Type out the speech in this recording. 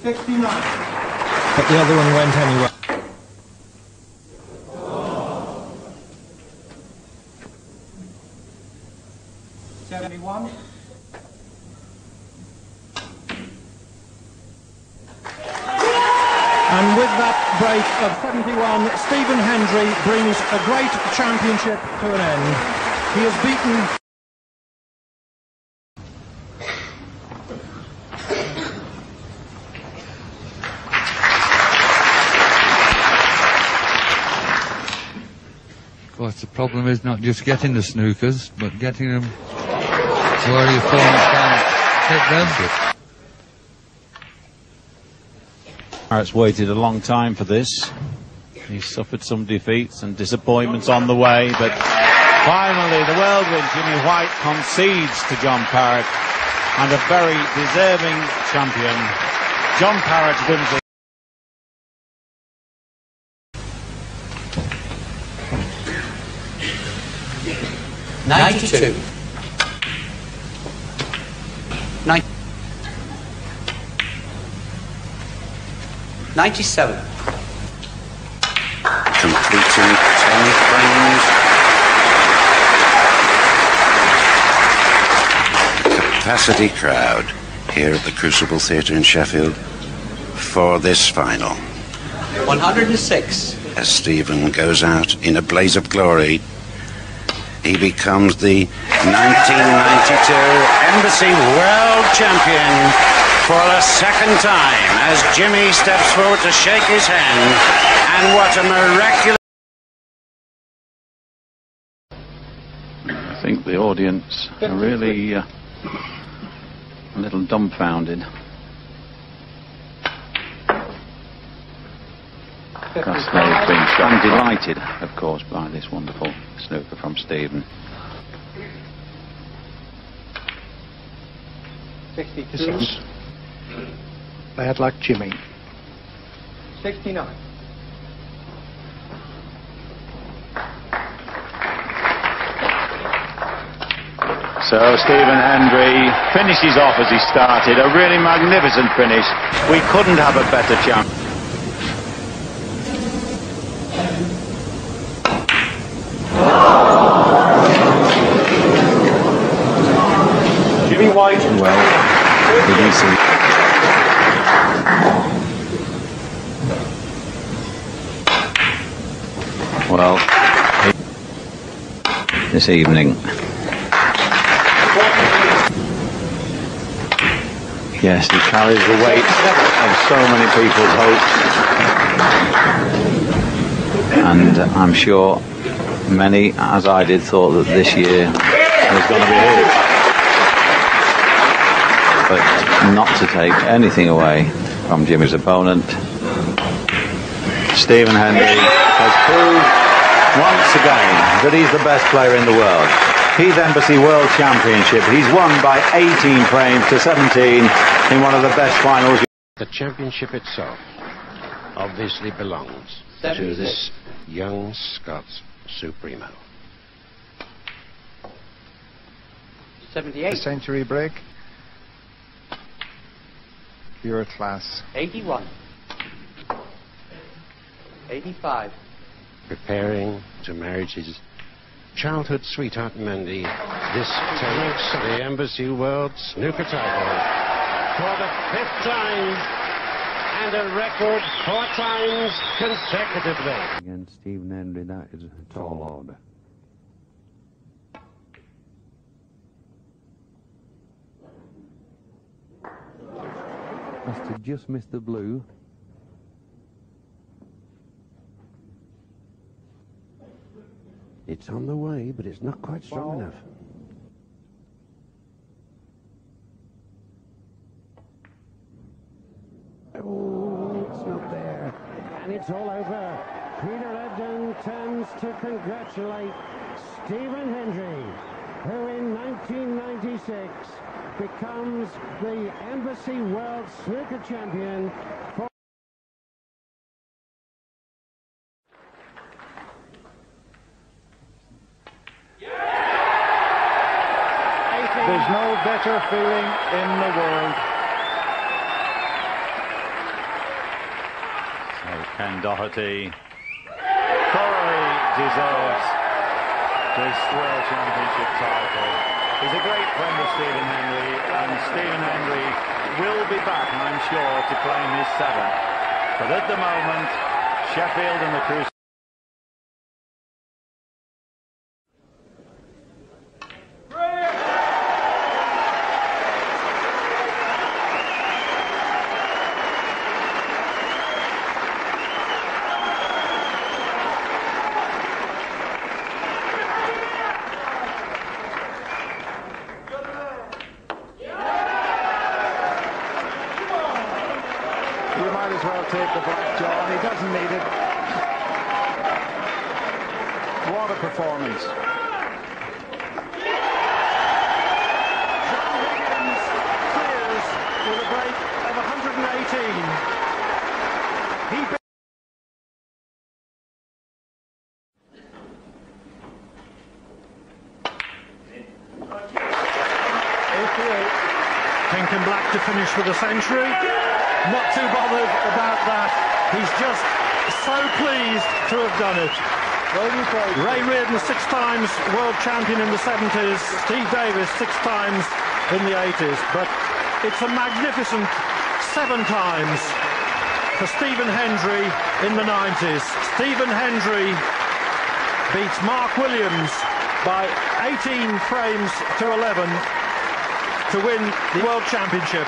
69. But the other one went anyway. 71. And with that break of 71, Stephen Hendry brings a great championship to an end. He has beaten... Of course, the problem is not just getting the snookers, but getting them where your opponents can hit them. Parrott's waited a long time for this. He's suffered some defeats and disappointments on the way, but finally the whirlwind Jimmy White concedes to John Parrott, and a very deserving champion. John Parrott wins it. $92. 97. Completing 10 frames. Capacity crowd here at the Crucible Theatre in Sheffield for this final. 106. As Stephen goes out in a blaze of glory, he becomes the 1992 Embassy World Champion for the second time as Jimmy steps forward to shake his hand. And what a miraculous... I think the audience are really a little dumbfounded. Because they've been so delighted, of course, by this wonderful snooker from Stephen. 62. Bad luck, Jimmy. 69. So Stephen Hendry finishes off as he started. A really magnificent finish. We couldn't have a better chance. Jimmy White. Well, did you see? Well, this evening. Yes, he carries the weight of so many people's hopes. And I'm sure many, as I did, thought that this year was going to be his. But not to take anything away from Jimmy's opponent, Stephen Hendry has proved once again that he's the best player in the world. He's Embassy World Championship. He's won by 18 frames to 17 in one of the best finals. The championship itself obviously belongs to this young Scots Supremo. 78. The century break. Pure class. 81. 85. Preparing to marry his childhood sweetheart Mandy, this takes the Embassy World Snooker title for the 5th time and a record 4 times consecutively. Against Stephen Hendry, that is a tall order. Must have just missed the blue. It's on the way, but it's not quite strong enough. Oh, it's not there. And it's all over. Peter Ebdon turns to congratulate Stephen Hendry, who in 1996 becomes the Embassy World Snooker Champion for... There's no better feeling in the world Ken Doherty thoroughly deserves this World Championship title. He's a great friend of Stephen Hendry, and Stephen Hendry will be back, I'm sure, to claim his 7th. But at the moment, Sheffield and the Crusaders. You might as well take the black, John. He doesn't need it. What a performance. John Higgins clears with a break of 118. He 88. Kenken Black to finish with a century. Not too bothered about that. He's just so pleased to have done it. Ray Reardon, 6 times world champion in the 70s. Steve Davis, 6 times in the 80s. But it's a magnificent 7 times for Stephen Hendry in the 90s. Stephen Hendry beats Mark Williams by 18 frames to 11 to win the World Championship.